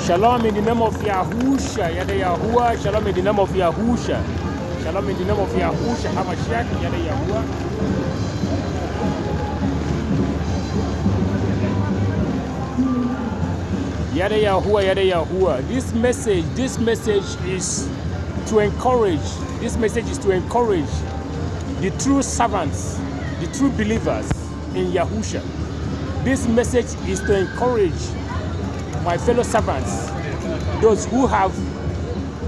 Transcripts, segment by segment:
Shalom in the name of Yahusha, Yada Yahuah. Shalom in the name of Yahusha. Shalom in the name of Yahusha, Hamashiach, Yada Yahuah. Yada Yahuah, Yada Yahuah. This message is to encourage. This message is to encourage the true servants, the true believers in Yahusha. This message is to encourage my fellow servants, those who have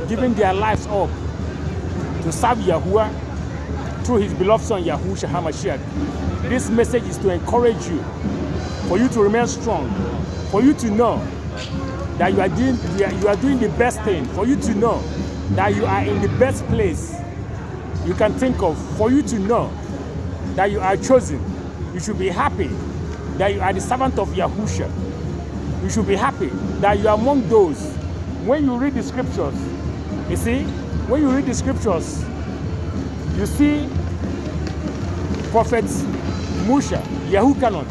given their lives up to serve Yahuwah through his beloved son Yahusha HaMashiach. This message is to encourage you, for you to remain strong, for you to know that you are doing the best thing, for you to know that you are in the best place you can think of, for you to know that you are chosen. You should be happy that you are the servant of Yahusha. You should be happy that you are among those. When you read the scriptures, you see, when you read the scriptures, you see prophets Musha, Yahukanon,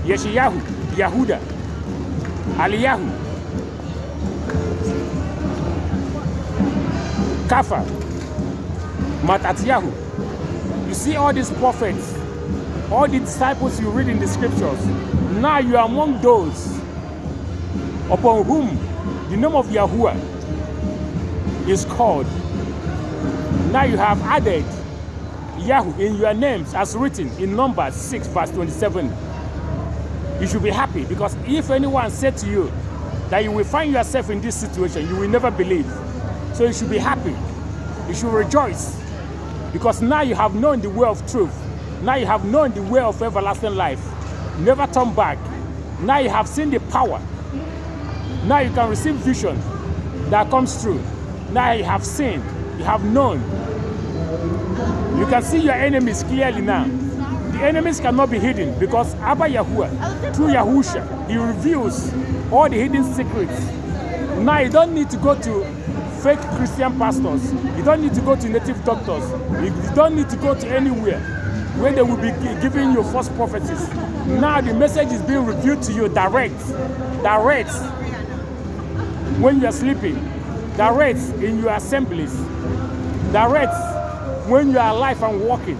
Yeshayahu, Yahuda, Aliyahu, Kafa, Matatyahu. You see all these prophets, all the disciples you read in the scriptures. Now you are among those upon whom the name of Yahuwah is called. Now you have added Yahu in your names as written in Numbers 6 verse 27. You should be happy, because if anyone said to you that you will find yourself in this situation, you will never believe. So you should be happy. You should rejoice, because now you have known the way of truth. Now you have known the way of everlasting life. Never turn back. Now you have seen the power. Now you can receive vision that comes true. Now you have seen, you have known. You can see your enemies clearly now. The enemies cannot be hidden, because Abba Yahuwah, through Yahusha, he reveals all the hidden secrets. Now you don't need to go to fake Christian pastors. You don't need to go to native doctors. You don't need to go to anywhere where they will be giving you false prophecies. Now the message is being revealed to you direct. When you are sleeping, direct in your assemblies, direct when you are alive and walking.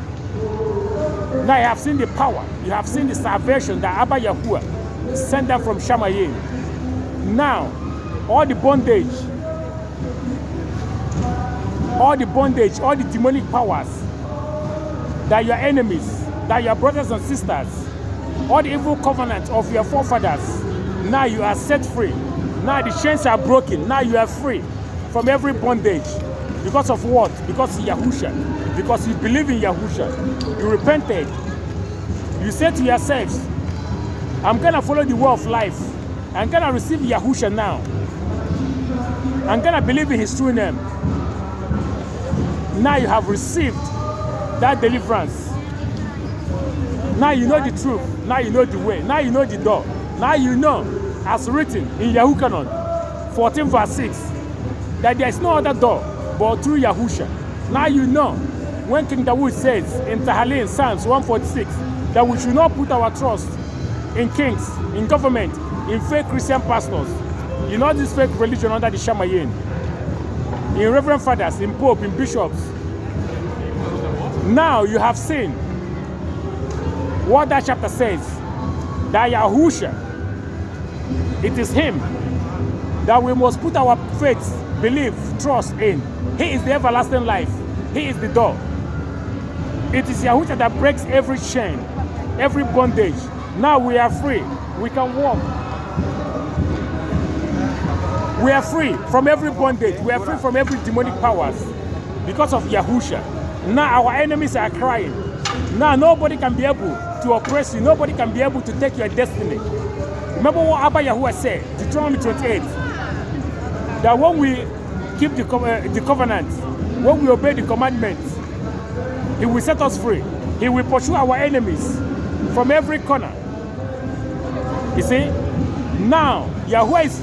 Now you have seen the power, you have seen the salvation that Abba Yahuwah sent down from Shamayim. Now, all the bondage, all the demonic powers that your enemies, that your brothers and sisters, all the evil covenants of your forefathers, now you are set free. Now the chains are broken. Now you are free from every bondage. Because of what? Because of Yahusha. Because you believe in Yahusha. You repented. You said to yourselves, I'm going to follow the way of life. I'm going to receive Yahusha now. I'm going to believe in his true name. Now you have received that deliverance. Now you know the truth. Now you know the way. Now you know the door. Now you know, as written in Yahukanon 14 verse 6, that there is no other door but through Yahusha. Now you know, when King Dawood says in Tahalim, Psalms 146, that we should not put our trust in kings, in government, in fake Christian pastors, in all this fake religion under the Shamayim, in reverend fathers, in pope, in bishops. Now you have seen what that chapter says, that Yahusha, it is him that we must put our faith, belief, trust in. He is the everlasting life. He is the door. It is Yahusha that breaks every chain, every bondage. Now we are free. We can walk. We are free from every bondage. We are free from every demonic powers because of Yahusha. Now our enemies are crying. Now nobody can be able to oppress you. Nobody can be able to take your destiny. Remember what Abba Yahuwah said, Deuteronomy 28, that when we keep the covenant, when we obey the commandments, he will set us free. He will pursue our enemies from every corner. You see, now Yahuwah is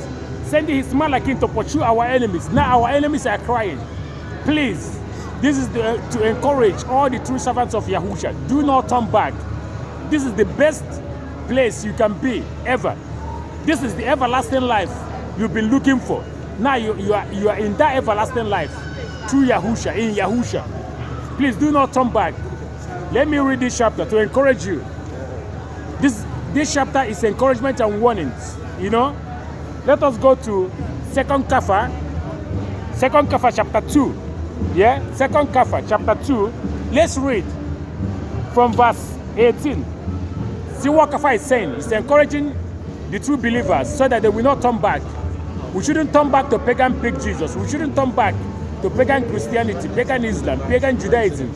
sending his Malakim to pursue our enemies. Now our enemies are crying. Please, this is to encourage all the true servants of Yahusha. Do not turn back. This is the best place you can be ever. This is the everlasting life. you've been looking for. Now you are in that everlasting life through Yahusha, in Yahusha. Please do not turn back. Let me read this chapter to encourage you. This chapter is encouragement and warnings. You know, let us go to Second Kepha chapter 2. Yeah, Second Kepha chapter 2. Let's read from verse 18. See what Kepha is saying. It's encouraging the true believers so that they will not turn back. We shouldn't turn back to pagan big Jesus. We shouldn't turn back to pagan Christianity, pagan Islam, pagan Judaism,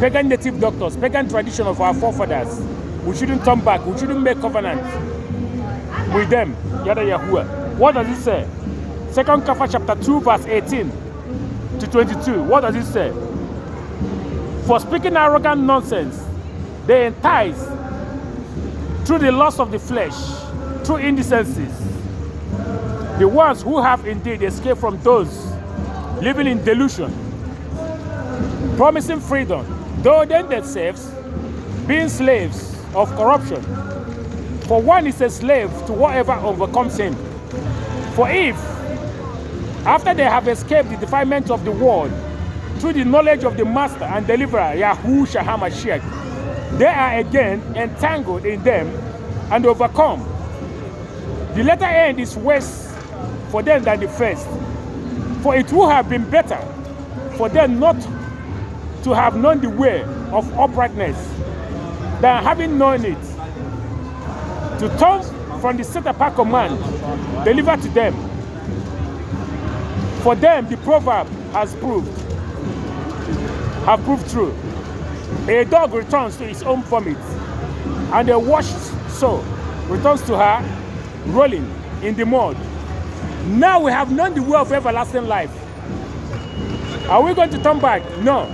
pagan native doctors, pagan tradition of our forefathers. We shouldn't turn back. We shouldn't make covenant with them. Yada Yahuwah. What does it say? Second Kepha chapter 2 verse 18 to 22. What does it say? For speaking arrogant nonsense, they entice through the lust of the flesh, through indecencies. The ones who have indeed escaped from those living in delusion, promising freedom, though they themselves being slaves of corruption. For one is a slave to whatever overcomes him. For if, after they have escaped the defilement of the world, through the knowledge of the Master and Deliverer, YAHUSHA, they are again entangled in them and overcome, the latter end is worse for them than the first. For it would have been better for them not to have known the way of uprightness than having known it, to turn from the set apart command delivered to them. For them the proverb has proved true. A dog returns to its own vomit, and a washed soul returns to her rolling in the mud. Now we have known the way of everlasting life. Are we going to turn back? No.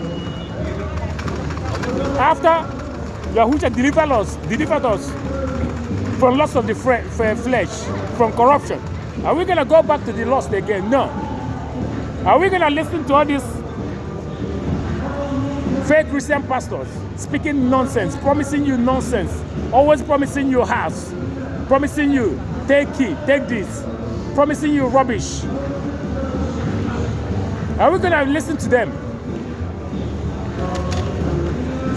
After Yahusha delivered us from lust of the flesh, from corruption, are we going to go back to the lust again? No. Are we going to listen to all these fake Christian pastors speaking nonsense, promising you nonsense, always promising you house, promising you take key, take this, promising you rubbish? Are we going to listen to them?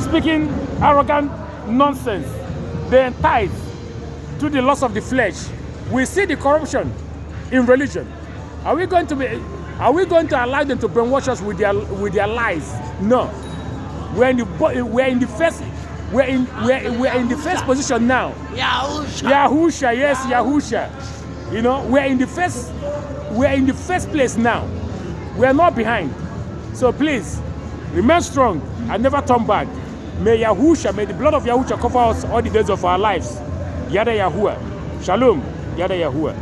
Speaking arrogant nonsense, they entice to the lust of the flesh. We see the corruption in religion. Are we going to allow them to brainwash us with their lies? No. We're in the first position now. Yahusha, yes, Yahusha. You know, we're in the first place now. We're not behind. So please, remain strong and never turn back. May the blood of Yahusha cover us all the days of our lives. Yada Yahuwah. Shalom. Yada Yahuwah.